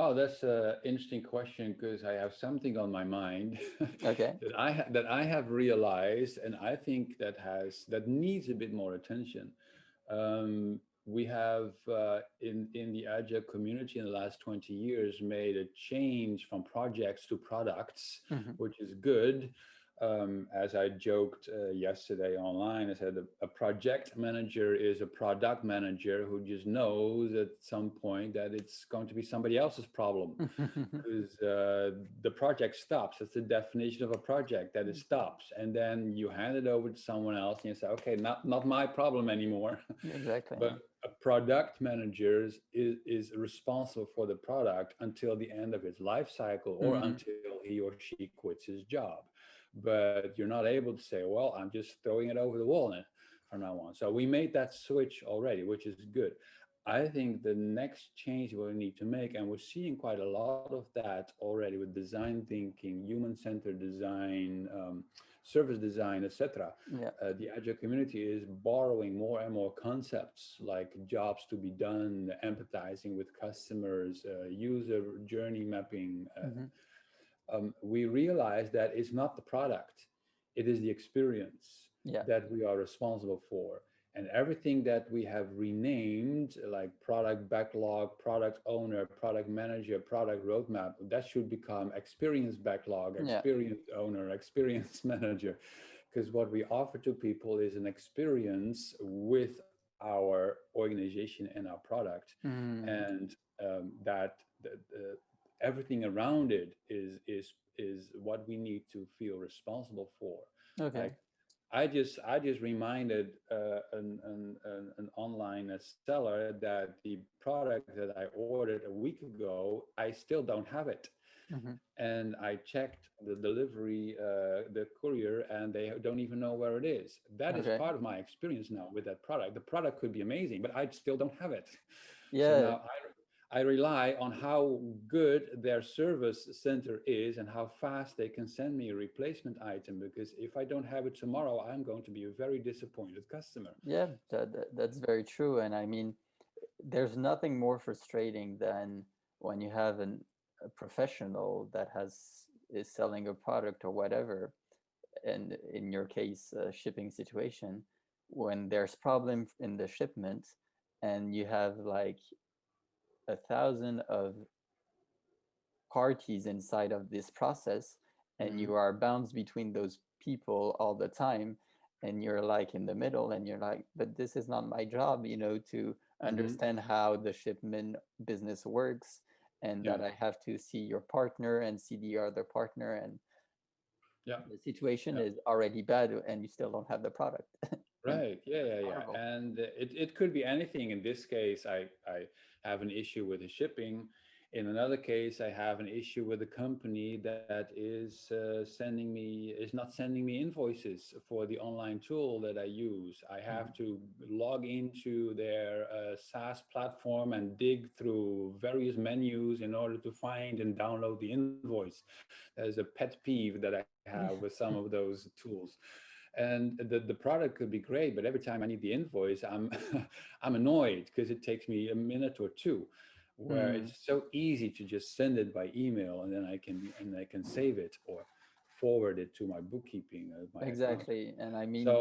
Well, that's an interesting question because I have something on my mind Okay. that I have realized, and I think that needs a bit more attention. We have in the Agile community in the last 20 years made a change from projects to products, Hmm. which is good. As I joked yesterday online, I said a project manager is a product manager who just knows at some point that it's going to be somebody else's problem because the project stops. That's the definition of a project, that it stops. And then you hand it over to someone else and you say, okay, not my problem anymore. Exactly. But a product manager is responsible for the product until the end of its life cycle or Mm. until he or she quits his job. But you're not able to say, well, I'm just throwing it over the wall from now on. So we made that switch already, which is good. I think the next change we need to make, and we're seeing quite a lot of that already with design thinking, human-centered design, service design, etc. Yeah. The Agile community is borrowing more and more concepts like jobs to be done, empathizing with customers, user journey mapping. Hmm. We realize that it's not the product, it is the experience Yeah. that we are responsible for. And everything that we have renamed, like product backlog, product owner, product manager, product roadmap, that should become experience backlog, Yeah. experience owner, experience manager. Because what we offer to people is an experience with our organization and our product. Mm. And that everything around it is what we need to feel responsible for. Okay. Like I just reminded an online seller that the product that I ordered a week ago, I still don't have it. Hmm. And I checked the delivery, the courier, and they don't even know where it is. That is Okay. part of my experience now with that product. The product could be amazing, but I still don't have it. So Yeah. now I rely on how good their service center is and how fast they can send me a replacement item. Because if I don't have it tomorrow, I'm going to be a very disappointed customer. Yeah. That's very true. And I mean, there's nothing more frustrating than when you have a professional that is selling a product or whatever, and in your case, a shipping situation, when there's problem in the shipment, and you have like 1,000 of parties inside of this process, and Mm, you are bounced between those people all the time, and you're like in the middle, and you're like, but this is not my job, to mhm. understand how the shipment business works, and Yeah, that I have to see your partner and see the other partner, and yeah, the situation yeah. is already bad, and you still don't have the product. And Right. Yeah, yeah, yeah. horrible. And it could be anything. In this case, I have an issue with the shipping. In another case, I have an issue with a company that is not sending me invoices for the online tool that I use. I have Mhm. to log into their SaaS platform and dig through various menus in order to find and download the invoice. That is a pet peeve that I have with some of those tools. And the product could be great, but every time I need the invoice, I'm I'm annoyed because it takes me a minute or two, where Mm, it's so easy to just send it by email and then I can save it or forward it to my bookkeeping my account. exactly. And I mean, So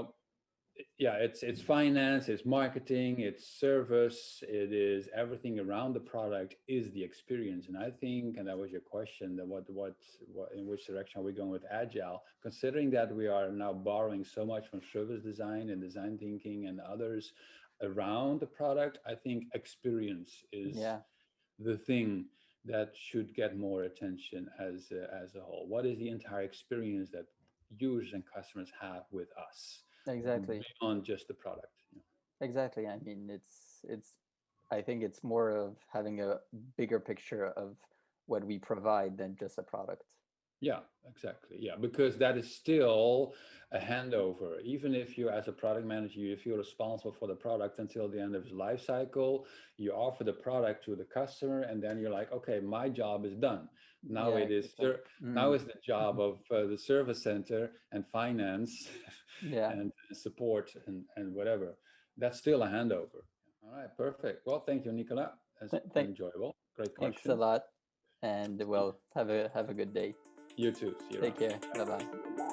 yeah, it's finance, it's marketing, it's service, it is everything around the product is the experience. And I think, and that was your question, that what in which direction are we going with agile? Considering that we are now borrowing so much from service design and design thinking and others around the product, I think experience is yeah, the thing that should get more attention as a whole. What is the entire experience that users and customers have with us exactly. beyond just the product? Exactly. I mean, I think it's more of having a bigger picture of what we provide than just a product. Yeah, exactly. Yeah, because that is still a handover. Even if you, as a product manager, you feel responsible for the product until the end of its life cycle, you offer the product to the customer, and then you're like, okay, my job is done. Now Yeah, it is exactly. now Mm. is the job of the service center and finance Yeah. and support and whatever. That's still a handover. All right, perfect. Well, thank you, Nicola. That's been Thank, enjoyable. Great thanks a questions. lot. And well, have a good day. You too. See you Take around. care. Bye bye.